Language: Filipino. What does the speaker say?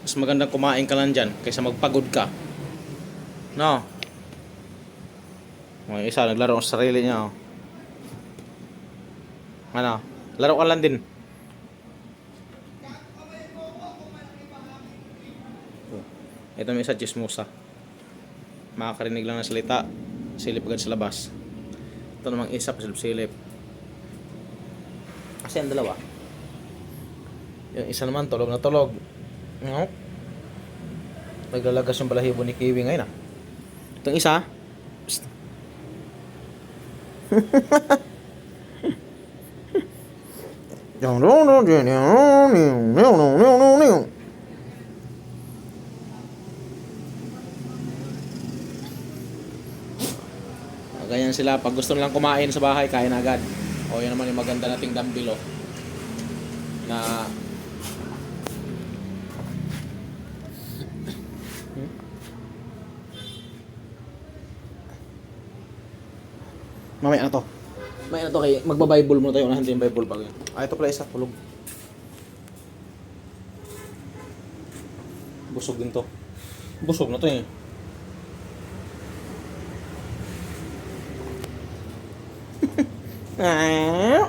Mas magandang kumain ka lang dyan kaysa magpagod ka. No? O, yung isa, naglaro sa sarili niya. Oh. Ano? Laro ka lang din. Ito may isa, chismosa. Makakarinig lang ng salita. Silip agad sa labas. Ito namang isa, pasilip-silip. Kasi ang dalawa. Yung isa naman, tulog na tulog. No? Naglalagas yung balahibo ni Kiwi ngayon ah. Itong isa. Psst. Ganyan sila. Pag gusto nilang kumain sa bahay, kain agad. O yan naman yung maganda nating dambilo. Na mamaya na to. Mamaya na to kay magba-Bible muna tayo. Unahan din yung Bible bago yun. Ito pala isa. Tulog. Busog din to. Busog na to eh. Ah.